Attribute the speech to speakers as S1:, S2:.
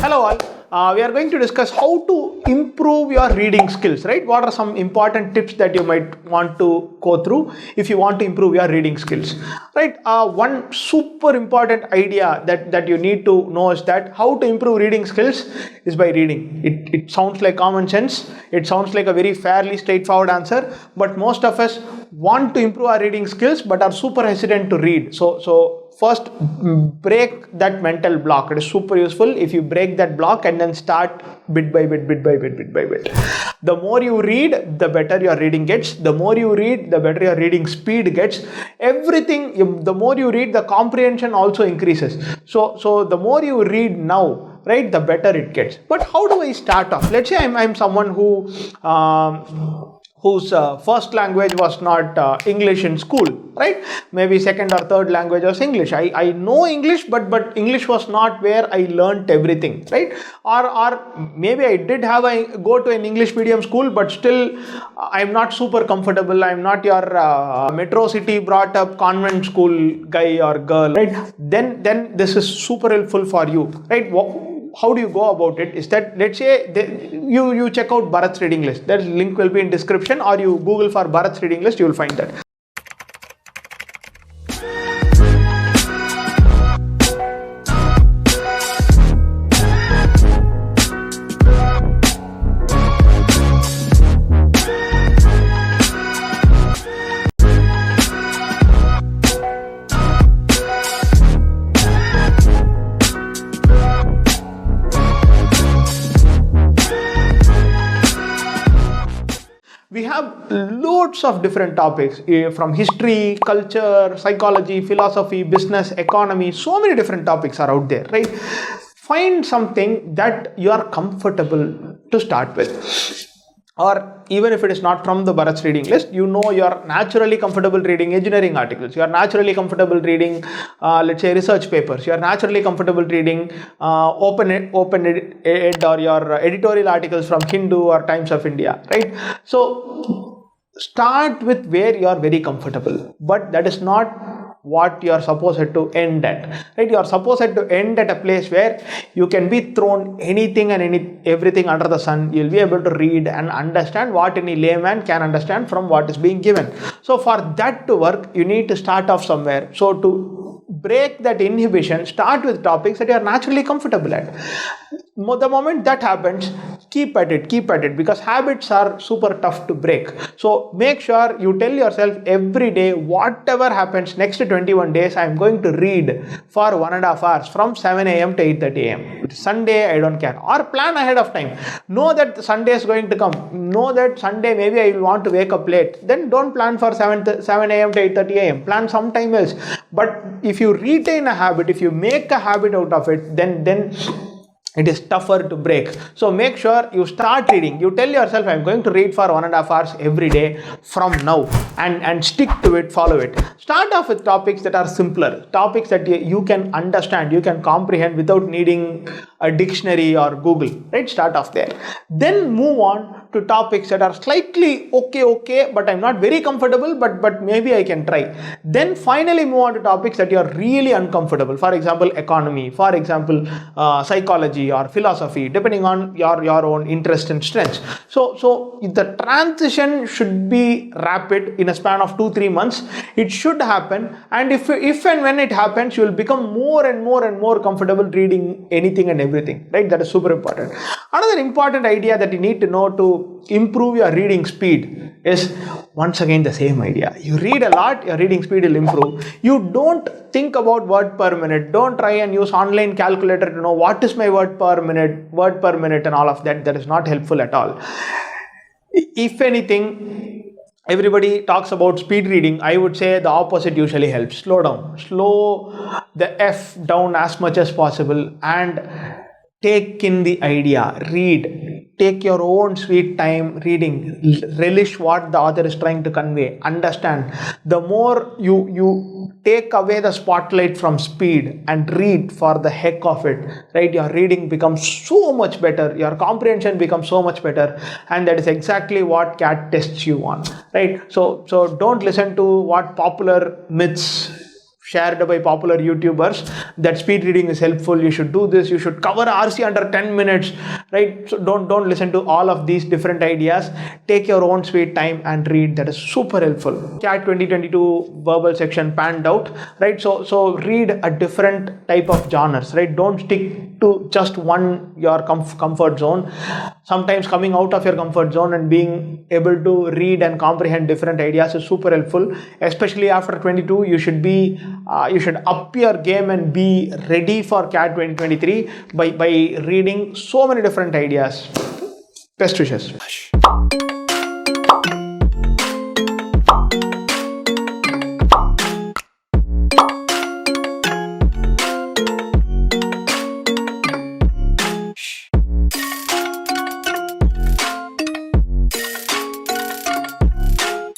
S1: Hello all. We are going to discuss how to improve your reading skills, right? What are some important tips that you might want to go through if you want to improve your reading skills, right? One super important idea that you need to know is that how to improve reading skills is by reading. It sounds like common sense. It sounds like a very fairly straightforward answer, but most of us want to improve our reading skills but are super hesitant to read. So first, break that mental block. It is super useful if you break that block and then start bit by bit. The more you read, the better your reading gets. The more you read, the better your reading speed gets. The more you read, the comprehension also increases. So the more you read now, right, the better it gets. But how do I start off? Let's say I'm someone whose first language was not English in school, right? Maybe second or third language was English. I know English, but English was not where I learnt everything, right? Or maybe I did go to an English medium school, but still I'm not super comfortable. I'm not your metro city brought up convent school guy or girl, right? Then this is super helpful for you, right? How do you go about it is that, let's say you check out Bharath's reading list. That link will be in description, or you Google for Bharath's reading list, you will find that. We have loads of different topics from history, culture, psychology, philosophy, business, economy. So many different topics are out there, right? Find something that you are comfortable to start with. Or even if it is not from the Bharath's reading list, you know you are naturally comfortable reading engineering articles. You are naturally comfortable reading, let's say, research papers. You are naturally comfortable reading open ed or your editorial articles from Hindu or Times of India, right? So start with where you are very comfortable, but that is not what you are supposed to end at, right? You are supposed to end at a place where you can be thrown anything and everything under the sun. You'll be able to read and understand what any layman can understand from what is being given. So for that to work, you need to start off somewhere. So to break that inhibition, start with topics that you are naturally comfortable at. The moment that happens, keep at it, because habits are super tough to break. So make sure you tell yourself every day, whatever happens next 21 days, I am going to read for 1.5 hours from 7 a.m. to 8:30 a.m. Sunday, I don't care. Or plan ahead of time. Know that Sunday is going to come. Know that Sunday maybe I will want to wake up late. Then don't plan for 7 a.m. to 8:30 a.m. Plan sometime else. But if you retain a habit, if you make a habit out of it, then it is tougher to break. So make sure you start reading. You tell yourself, I'm going to read for 1.5 hours every day from now, and stick to it, follow it. Start off with topics that are simpler, topics that you can understand, you can comprehend without needing a dictionary or Google, right? Start off there. Then move on to topics that are slightly okay, but I'm not very comfortable, but maybe I can try. Then finally move on to topics that you are really uncomfortable. For example, economy, for example, psychology or philosophy, depending on your own interest and strengths. So the transition should be rapid in a span of 2-3 months. It should happen, and if and when it happens, you will become more and more comfortable reading anything and everything, right? That is super important. Another important idea that you need to know to improve your reading speed is, once again, the same idea. You read a lot, your reading speed will improve. You don't think about word per minute. Don't try and use online calculator to know what is my word per minute and all of that. That is not helpful at all. If anything, everybody talks about speed reading. I would say the opposite usually helps. Slow down. Slow the F down as much as possible and take in the idea. Read. Take your own sweet time reading. Relish what the author is trying to convey. Understand. The more you take away the spotlight from speed and read for the heck of it, right? Your reading becomes so much better. Your comprehension becomes so much better. And that is exactly what CAT tests you on, right? So don't listen to what popular myths shared by popular YouTubers that speed reading is helpful. You should do this. You should cover RC under 10 minutes, right? So don't listen to all of these different ideas. Take your own sweet time and read. That is super helpful. CAT 2022 verbal section panned out, right? So read a different type of genres, right? Don't stick to just one your comfort zone. Sometimes coming out of your comfort zone and being able to read and comprehend different ideas is super helpful. Especially after 22, you should up your game and be ready for CAT 2023 by reading so many different ideas. Best wishes.